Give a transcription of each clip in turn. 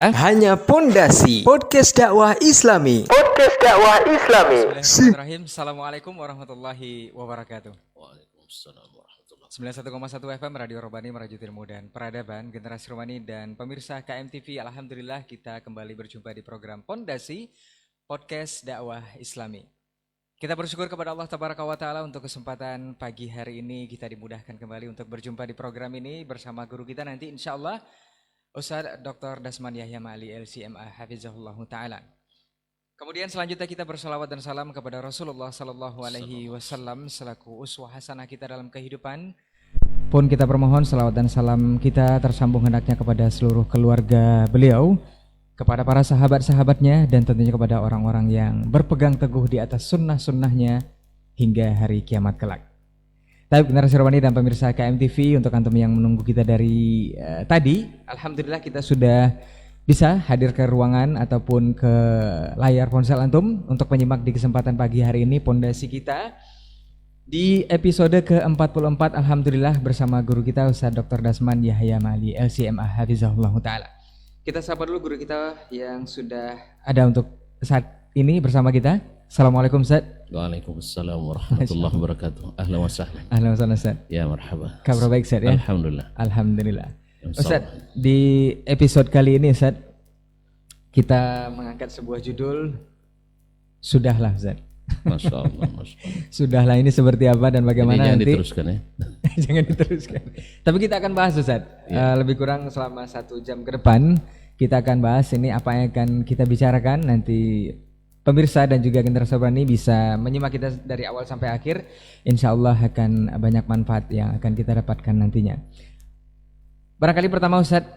Hanya Pondasi Podcast Dakwah Islami. Podcast Dakwah Islami. Bismillahirrahmanirrahim. Assalamualaikum warahmatullahi wabarakatuh. Waalaikumsalam warahmatullahi 91,1 FM Radio Robani Meraju Ilmu dan Peradaban Generasi Romani dan pemirsa KMTV. Alhamdulillah kita kembali berjumpa di program Pondasi Podcast Dakwah Islami. Kita bersyukur kepada Allah Tabaraka wa Ta'ala untuk kesempatan pagi hari ini kita dimudahkan kembali untuk berjumpa di program ini bersama guru kita nanti insyaallah Ustaz Dr. Dasman Yahya Ma'ali LCMA Hafizahullah Ta'ala. Kemudian selanjutnya kita bersalawat dan salam kepada Rasulullah Sallallahu Alaihi Wasallam selaku uswah hasanah kita dalam kehidupan. Pun kita permohon salawat dan salam kita tersambung hendaknya kepada seluruh keluarga beliau, kepada para sahabat-sahabatnya dan tentunya kepada orang-orang yang berpegang teguh di atas sunnah-sunnahnya hingga hari kiamat kelak. Tapi Generasi Romani dan pemirsa KMTV, untuk antum yang menunggu kita dari tadi, alhamdulillah kita sudah bisa hadir ke ruangan ataupun ke layar ponsel antum untuk menyimak di kesempatan pagi hari ini pondasi kita di episode ke-44 alhamdulillah bersama guru kita Ustaz Dr. Dasman Yahya Ma'ali LCMA Hafizahullah Ta'ala. Kita sapa dulu guru kita yang sudah ada untuk saat ini bersama kita. Assalamualaikum Ustaz. Waalaikumsalam warahmatullahi wabarakatuh. Ahlan wa sahlan. Ahlan wa sahlan Ustaz. Ya marhaba. Kabar baik Ustaz ya? Alhamdulillah. Alhamdulillah. Ustaz, di episode kali ini Ustaz kita mengangkat sebuah judul Sudahlah Ustaz. Masya Allah, Masya Allah. Sudahlah ini seperti apa dan bagaimana jangan nanti diteruskan ya. Jangan diteruskan. Tapi kita akan bahas Ustaz lebih kurang selama 1 jam ke depan. Kita akan bahas ini apa yang akan kita bicarakan. Nanti pemirsa dan juga Generasi Romani bisa menyimak kita dari awal sampai akhir. Insya Allah akan banyak manfaat yang akan kita dapatkan nantinya. Barangkali pertama Ustaz,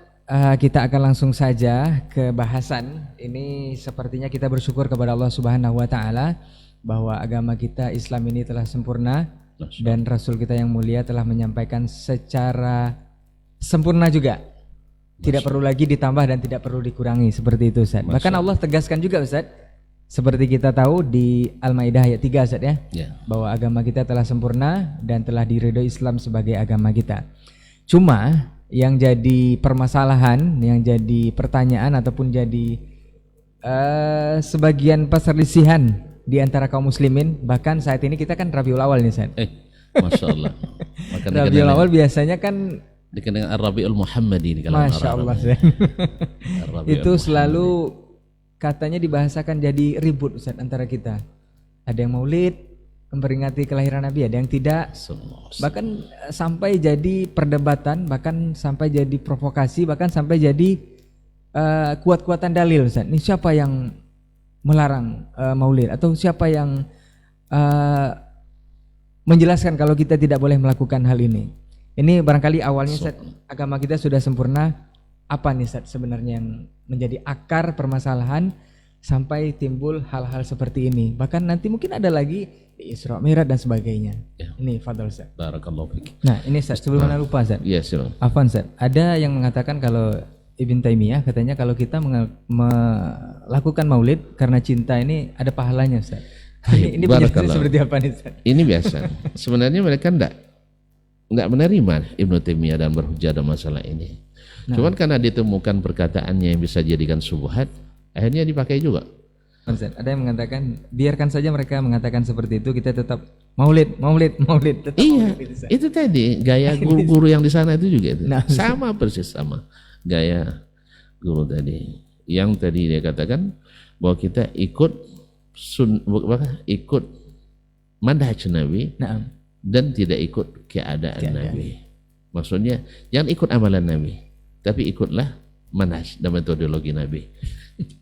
kita akan langsung saja ke bahasan. Ini sepertinya kita bersyukur kepada Allah Subhanahu wa Ta'ala bahwa agama kita Islam ini telah sempurna dan Rasul kita yang mulia telah menyampaikan secara sempurna juga. Tidak perlu lagi ditambah dan tidak perlu dikurangi seperti itu Ustaz. Bahkan Allah tegaskan juga Ustaz, seperti kita tahu di Al-Maidah ayat 3 Ustaz ya, bahwa agama kita telah sempurna dan telah diridhoi Islam sebagai agama kita. Cuma yang jadi permasalahan, yang jadi pertanyaan ataupun jadi sebagian perselisihan di antara kaum muslimin, bahkan saat ini kita kan Rabiul Awal nih Ustaz. Masya Allah. Rabiul Awal biasanya kan dikenal Ar-Rabiul Muhammadi ini kalau Masya Allah itu selalu katanya dibahasakan jadi ribut Ustaz antara kita. Ada yang maulid memperingati kelahiran Nabi, ada yang tidak. Bahkan sampai jadi perdebatan, bahkan sampai jadi provokasi, bahkan sampai jadi kuat-kuatan dalil Ustaz. Ini siapa yang melarang maulid atau siapa yang menjelaskan kalau kita tidak boleh melakukan hal ini? Ini barangkali awalnya Ustaz, agama kita sudah sempurna. Apa nih Ustaz sebenarnya yang menjadi akar permasalahan sampai timbul hal-hal seperti ini? Bahkan nanti mungkin ada lagi di Isra Mi'raj dan sebagainya. Ini fadhol Ustaz. Barakallahu fiik. Nah, ini Ustaz sebelum mana lupa Ustaz. Iya, silakan. Afwan Ustaz, ada yang mengatakan kalau Ibn Taimiyah katanya kalau kita melakukan maulid karena cinta ini ada pahalanya Ustaz. Ini biasanya seperti apa nih Ustaz? Ini biasa. Sebenarnya mereka enggak menerima Ibnu Taimiyah dan berhujjah dalam masalah ini. Cuman karena ditemukan perkataannya yang bisa jadikan syubhat, akhirnya dipakai juga. Ada yang mengatakan biarkan saja mereka mengatakan seperti itu, kita tetap maulid. Tetap iya, maulid, itu tadi gaya guru-guru yang di sana itu juga itu. Sama persis sama gaya guru tadi. Yang tadi dia katakan bahwa kita ikut manhaj Nabi. Dan tidak ikut keadaan Nabi. Maksudnya jangan ikut amalan Nabi, tapi ikutlah manhaj dan metodologi Nabi.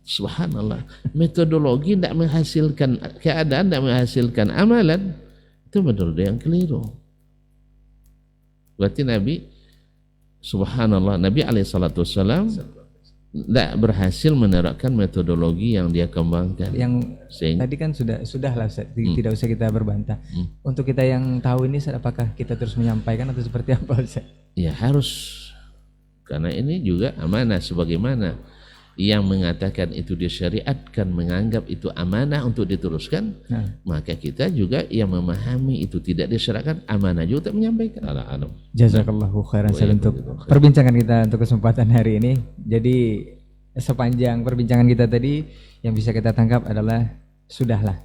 Subhanallah, metodologi tidak menghasilkan keadaan, tidak menghasilkan amalan, itu metode yang keliru. Berarti Nabi, subhanallah, Nabi alaihissalam tidak berhasil menerapkan metodologi yang dia kembangkan. Yang tadi kan sudahlah Ustaz, tidak usah kita berbantah. Untuk kita yang tahu ini Ustaz, apakah kita terus menyampaikan atau seperti apa Ustaz? Ya harus, karena ini juga amanah. Sebagaimana yang mengatakan itu disyariatkan menganggap itu amanah untuk diteruskan, maka kita juga yang memahami itu tidak disyariatkan amanah juga untuk menyampaikan. Jazakallahu khairan untuk perbincangan kita untuk kesempatan hari ini. Jadi sepanjang perbincangan kita tadi yang bisa kita tangkap adalah sudahlah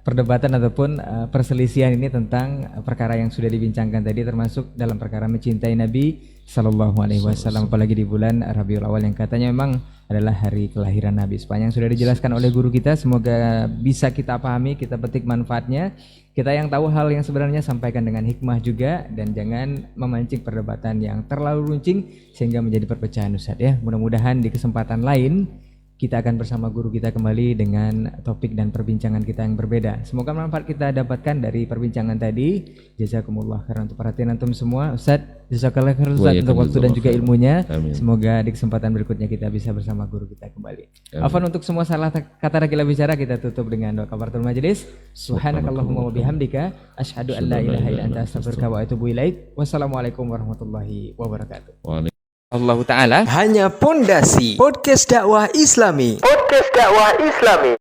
perdebatan ataupun perselisihan ini tentang perkara yang sudah dibincangkan tadi, termasuk dalam perkara mencintai Nabi Sallallahu Alaihi Wasallam, apalagi di bulan Rabiul Awal yang katanya memang adalah hari kelahiran Nabi. Sepanjang sudah dijelaskan oleh guru kita, semoga bisa kita pahami, kita petik manfaatnya. Kita yang tahu hal yang sebenarnya sampaikan dengan hikmah juga, dan jangan memancing perdebatan yang terlalu runcing sehingga menjadi perpecahan, Ustaz ya. Mudah-mudahan di kesempatan lain kita akan bersama guru kita kembali dengan topik dan perbincangan kita yang berbeda. Semoga manfaat kita dapatkan dari perbincangan tadi. Jazakumullah khairan untuk perhatian antum semua. Ustaz, jazakallah khairan Ustaz untuk waktu dan juga ilmunya. Amin. Semoga di kesempatan berikutnya kita bisa bersama guru kita kembali. Afwan untuk semua salah kata kita bicara, kita tutup dengan doa kafaratul majelis. Subhanakallahumma wa bihamdika asyhadu an la ilaha illa anta astaghfiruka wa atubu ilaik. Wassalamualaikum warahmatullahi wabarakatuh. Allah Ta'ala hanya Pondasi Podcast Dakwah Islami.